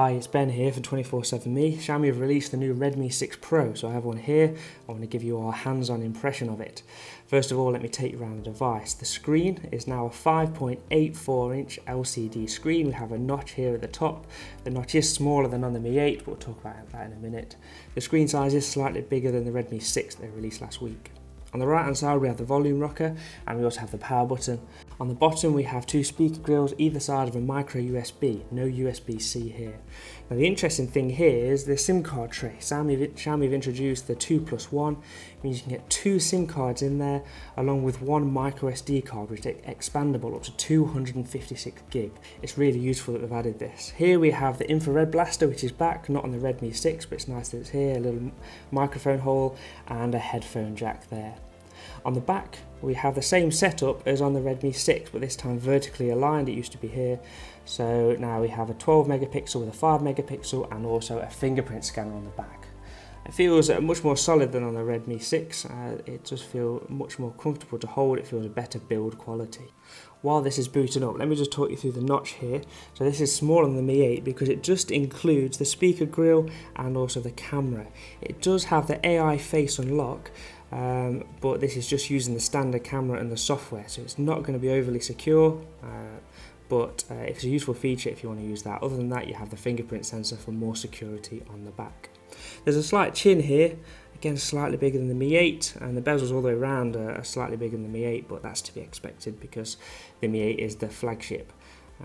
Hi, it's Ben here from 24/7Me. Xiaomi have released the new Redmi 6 Pro, so I have one here. I want to give you a hands-on impression of it. First of all, let me take you around the device. The screen is now a 5.84-inch LCD screen. We have a notch here at the top. The notch is smaller than on the Mi 8, but we'll talk about that in a minute. The screen size is slightly bigger than the Redmi 6 they released last week. On the right hand side we have the volume rocker, and we also have the power button. On the bottom we have two speaker grills either side of a micro USB, no USB-C here. Now the interesting thing here is the SIM card tray. Xiaomi have introduced the 2+1, means you can get two SIM cards in there along with one micro SD card which is expandable up to 256 gig. It's really useful that they've added this. Here we have the infrared blaster which is back, not on the Redmi 6, but it's nice that it's here, a little microphone hole and a headphone jack there. On the back we have the same setup as on the Redmi 6, but this time vertically aligned. It used to be here. So now we have a 12 megapixel with a 5 megapixel and also a fingerprint scanner on the back. It feels much more solid than on the Redmi 6. It does feel much more comfortable to hold. It feels a better build quality. While this is booting up, let me just talk you through the notch here. So this is smaller than the Mi 8 because it just includes the speaker grill and also the camera. It does have the AI face unlock, but this is just using the standard camera and the software, so it's not going to be overly secure, but it's a useful feature if you want to use that. Other than that, you have the fingerprint sensor for more security on the back. There's a slight chin here, again slightly bigger than the Mi 8, and the bezels all the way around are slightly bigger than the Mi 8, but that's to be expected because the Mi 8 is the flagship.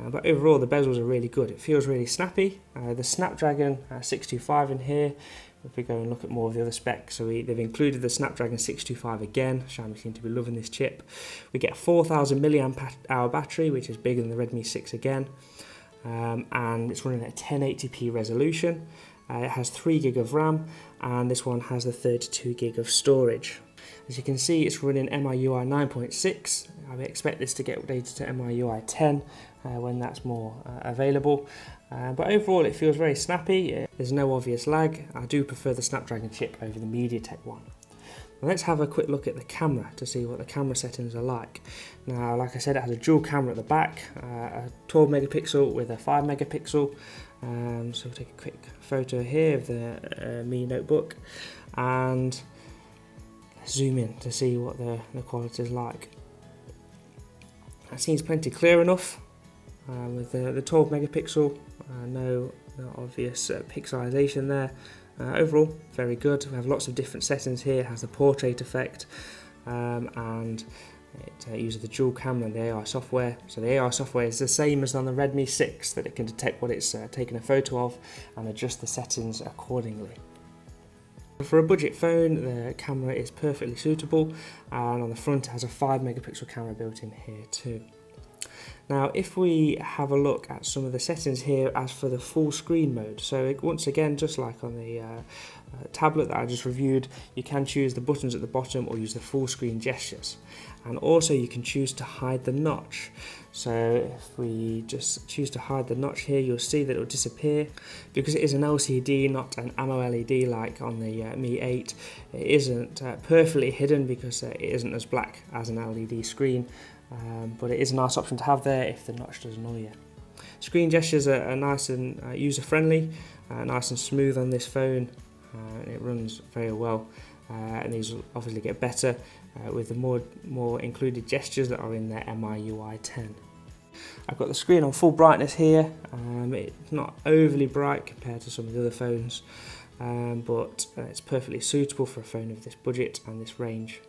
But overall the bezels are really good. It feels really snappy. The Snapdragon 625 in here. If we go and look at more of the other specs, so they've included the Snapdragon 625 again. Xiaomi seem to be loving this chip. We get a 4000 mAh battery, which is bigger than the Redmi 6 again, and it's running at 1080p resolution. It has 3 gig of RAM, and this one has the 32 gig of storage. As you can see, it's running MIUI 9.6. I expect this to get updated to MIUI 10 when that's more available. But overall it feels very snappy. There's no obvious lag. I do prefer the Snapdragon chip over the MediaTek one. Now let's have a quick look at the camera to see what the camera settings are like. Now, like I said, it has a dual camera at the back, a 12 megapixel with a 5 megapixel. So we'll take a quick photo here of the Mi notebook and zoom in to see what the quality is like. That seems plenty clear enough with the 12 megapixel, no obvious pixelization there. Overall, very good. We have lots of different settings here. It has the portrait effect, and it uses the dual camera and the AI software. So the AI software is the same as on the Redmi 6, that it can detect what it's taken a photo of and adjust the settings accordingly. For a budget phone, the camera is perfectly suitable, and on the front it has a 5 megapixel camera built in here too. Now if we have a look at some of the settings here as for the full screen mode, so once again, just like on the tablet that I just reviewed, you can choose the buttons at the bottom or use the full screen gestures, and also you can choose to hide the notch. So if we just choose to hide the notch here, you'll see that it will disappear. Because it is an LCD, not an AMOLED like on the Mi 8, it isn't perfectly hidden because it isn't as black as an LED screen. But it is a nice option to have there if the notch does annoy you. Screen gestures are nice and user-friendly, nice and smooth on this phone, and it runs very well. And these will obviously get better with the more included gestures that are in their MIUI 10. I've got the screen on full brightness here. It's not overly bright compared to some of the other phones, but it's perfectly suitable for a phone of this budget and this range.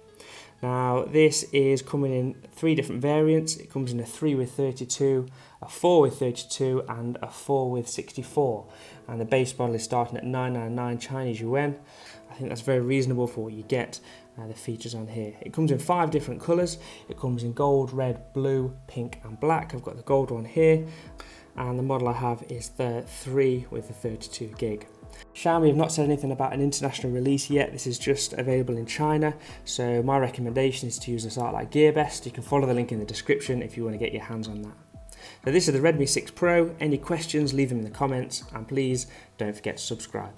Now this is coming in 3 different variants. It comes in a 3 with 32, a 4 with 32 and a 4 with 64, and the base model is starting at 999 Chinese yuan. I think that's very reasonable for what you get, the features on here. It comes in 5 different colours. It comes in gold, red, blue, pink and black. I've got the gold one here, and the model I have is the 3 with the 32 gig. Xiaomi have not said anything about an international release yet. This is just available in China, so my recommendation is to use a site like GearBest. You can follow the link in the description if you want to get your hands on that. So this is the Redmi 6 Pro. Any questions, leave them in the comments, and please don't forget to subscribe.